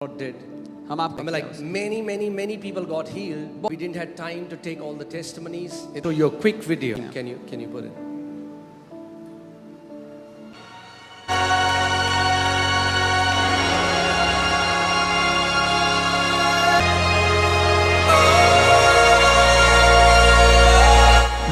God did. हम आपको I mean, like many people got healed. We didn't have time to take all the testimonies. So your quick video. Yeah. Can you put it?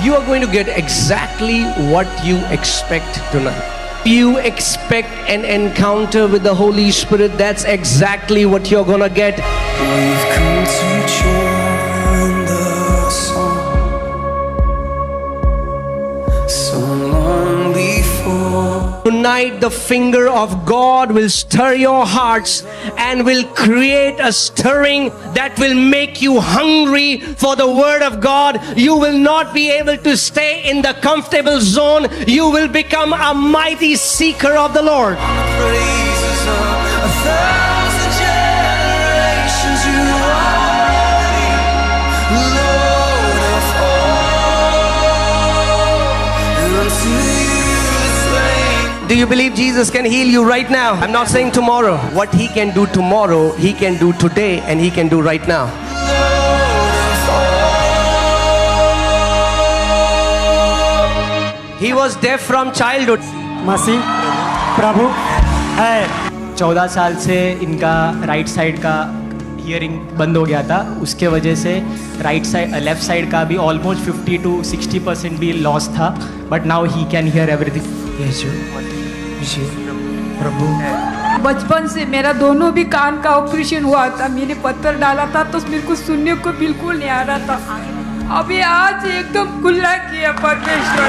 You are going to get exactly what you expect tonight. You expect an encounter with the Holy Spirit, that's exactly what you're gonna get. We've come to join the song sung long before. Tonight, the finger of God will stir your hearts and will create a stirring that will make you hungry for the Word of God. You will not be able to stay in the comfortable zone. You will become a mighty seeker of the Lord. Praises of 1,000 generations, you are the Lord of all, and unto you the slain. Do you believe Jesus can heal you right now? I'm not saying tomorrow. What He can do tomorrow, He can do today, and He can do right now. He was deaf from childhood. मसीह प्रभु है। 14 साल से इनका right side का hearing बंद हो गया था, उसके वजह से लेफ्ट साइड का भी ऑलमोस्ट 50 to 60% भी लॉस था, but now he can hear everything. Yeshu प्रभु है। बचपन से मेरा दोनों भी कान का ऑपरेशन हुआ था, मैंने पत्थर डाला था तो मेरे को सुनने को बिल्कुल नहीं आ रहा था। अभी आज एकदम खुला किया परमेश्वर।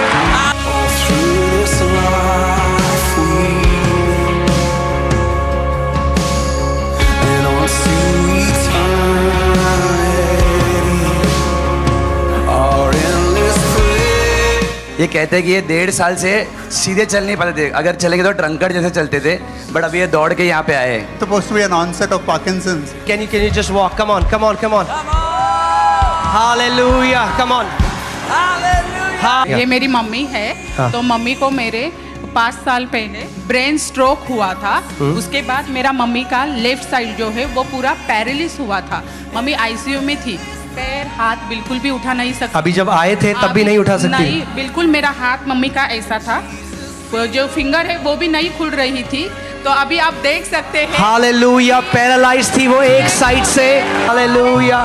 Through this life we and on to eternity, our endless praise. ये कहते हैं कि ये 1.5 साल से सीधे चल नहीं पाते थे, अगर चले गए तो ड्रंकर जैसे चलते थे, बट अभी ये दौड़ के यहाँ पे आए हैं। Supposed to be an onset of Parkinson's. Can you just walk? Come on. Hallelujah. Come on. ये मेरी मम्मी है। तो मम्मी को मेरे 5 साल पहले ब्रेन स्ट्रोक हुआ था। उसके बाद मेरा मम्मी का लेफ्ट साइड जो है वो पूरा पैरालिस हुआ था। मम्मी आईसीयू में थी, पैर हाथ बिल्कुल भी उठा नहीं सकती। अभी जब आए थे तब भी नहीं उठा सकती? नहीं, बिल्कुल मेरा हाथ मम्मी का ऐसा था, वो जो फिंगर है वो भी नहीं खुल रही थी। तो अभी आप देख सकते हैं। हालेलुया, पैरालाइज थी वो एक साइड से। Hallelujah,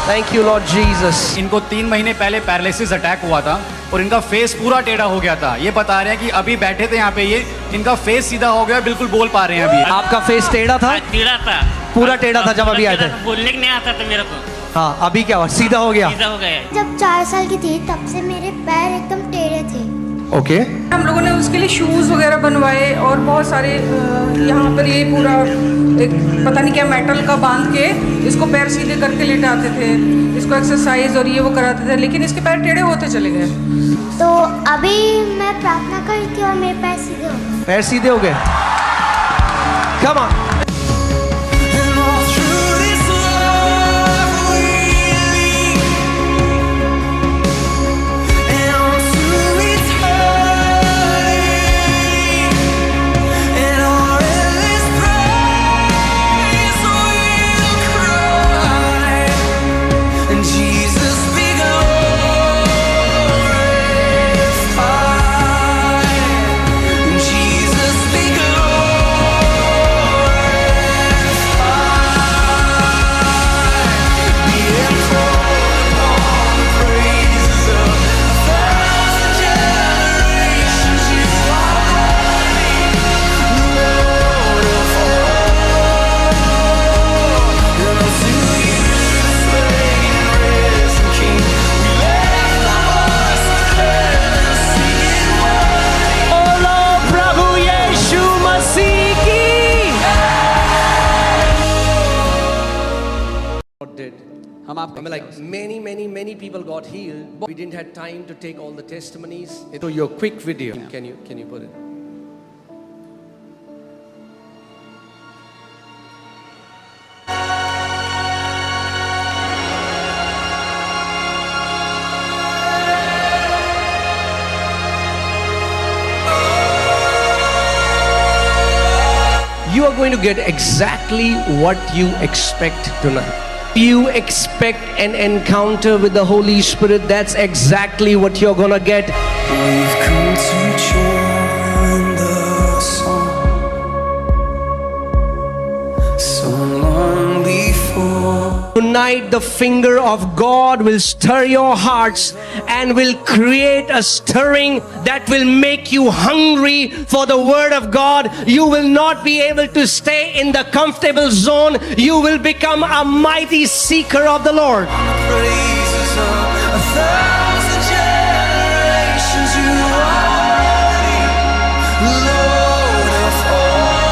thank you Lord Jesus. इनको 3 महीने पहले पैरालिसिस अटैक हुआ था और इनका फेस पूरा टेढ़ा हो गया था। ये बता रहे हैं कि अभी बैठे थे यहाँ पे, ये इनका फेस सीधा हो गया, बिल्कुल बोल पा रहे हैं अभी। आपका फेस टेढ़ा था? टेढ़ा था, पूरा टेढ़ा था जब अभी आए थे? बोलने नहीं आता था मेरे को। हाँ, अभी क्या हुआ? सीधा हो गया? सीधा हो गया। जब 4 साल की थी तब से मेरे पैर एकदम टेढ़े थे। ओके। हम लोगों ने उसके लिए शूज़ वगैरह बनवाए और बहुत सारे यहाँ पर ये पूरा एक पता नहीं क्या मेटल का बांध के इसको पैर सीधे करके लेटाते थे, इसको एक्सरसाइज और ये वो कराते थे, लेकिन इसके पैर टेढ़े होते चले गए। तो अभी मैं प्रार्थना करी थी और मेरे पैर सीधे हो गए। पैर सीधे हो गए? Come on. And all through this life we lead, and on to eternity, and our endless praise we'll cry, and Jesus be glorified, and Jesus be हम आपको I mean, like many people got healed. We didn't have time to take all the testimonies. So your quick video. Yeah. Can you put it? You are going to get exactly what you expect tonight. You expect an encounter with the Holy Spirit, that's exactly what you're gonna get. We've come to join the song so long before. Tonight, the finger of God will stir your hearts and will create a stirring that will make you hungry for the Word of God. You will not be able to stay in the comfortable zone. You will become a mighty seeker of the Lord. Praises of 1,000 generations, you are worthy, Lord of all,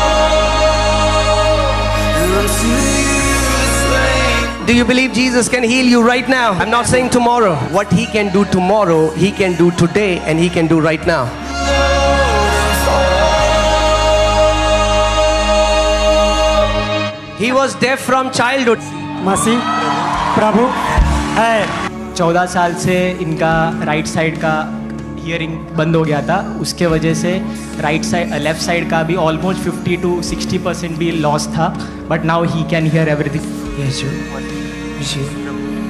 and unto you the slain. Do you believe Jesus can heal you right now? I'm not saying tomorrow. What He can do tomorrow, He can do today, and He can do right now. He was deaf from childhood. मसीह प्रभु है 14 साल से इनका right side का hearing बंद हो गया था, उसके वजह से राइट साइड लेफ्ट साइड का भी ऑलमोस्ट 50 to 60% भी लॉस था, but now he can hear everything.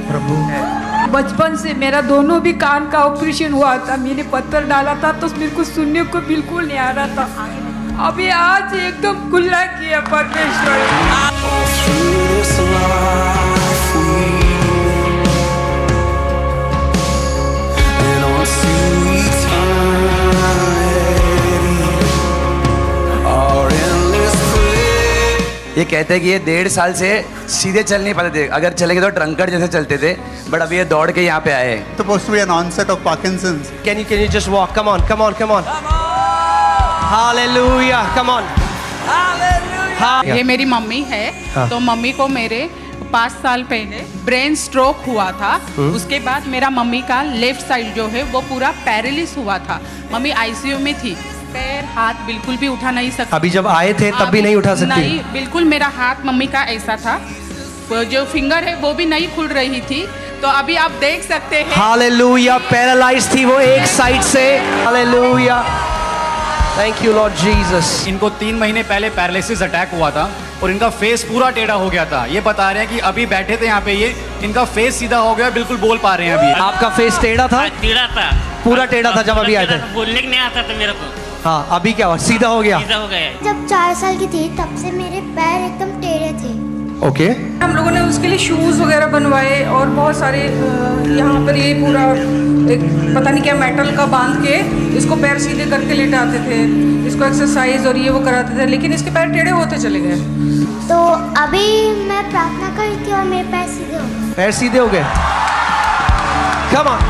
प्रभु बचपन से मेरा दोनों भी कान का ऑपरेशन हुआ था, मैंने पत्थर डाला था तो मेरे को सुनने को बिल्कुल नहीं आ रहा था। अभी आज एकदम खुला किया परमेश्वर। Through this life we and on to eternity, our endless praise. ये कहते हैं कि ये 1.5 साल से सीधे चल नहीं पाते थे, अगर चलेंगे तो ड्रंकर जैसे चलते थे, बट अभी ये दौड़ के यहाँ पे आए हैं। Supposed to be an onset of Parkinson's. Can you just walk? Come on, come on, come on. Hallelujah. Come on. ये मेरी मम्मी है, तो मम्मी को मेरे 5 साल पहले ब्रेन स्ट्रोक हुआ था। उसके बाद मेरा मम्मी का लेफ्ट साइड जो है वो पूरा पैरालिस हुआ था। मम्मी आईसीयू में थी, पैर हाथ बिल्कुल भी उठा नहीं सकती। अभी जब आए थे तब भी नहीं उठा सकती? नहीं, बिल्कुल मेरा हाथ मम्मी का ऐसा था, वो जो फिंगर है वो भी नहीं खुल रही थी। तो अभी आप देख सकते हैं। हालेलुया, पैरालाइज थी वो एक साइड से। Hallelujah, thank you Lord Jesus. इनको 3 महीने पहले पैरालिसिस अटैक हुआ था और इनका फेस पूरा टेढ़ा हो गया था। ये बता रहे हैं कि अभी बैठे थे यहाँ पे, ये इनका फेस सीधा हो गया, बिल्कुल बोल पा रहे हैं अभी। आपका फेस टेढ़ा था? टेढ़ा था, पूरा टेढ़ा था जब अभी आए थे? बोलने के नहीं आता था मेरे को। हाँ, अभी क्या हुआ? सीधा हो गया? सीधा हो गया। जब 4 साल की थी तब से मेरे पैर एकदम टेढ़े थे। ओके। हम लोगों ने उसके लिए शूज़ वगैरह बनवाए और बहुत सारे यहाँ पर ये पूरा एक पता नहीं क्या मेटल का बांध के इसको पैर सीधे करके लेटाते थे, इसको एक्सरसाइज और ये वो कराते थे, लेकिन इसके पैर टेढ़े होते चले गए। तो अभी मैं प्रार्थना करी थी और मेरे पैर सीधे हो गए। पैर सीधे हो गए? Come on.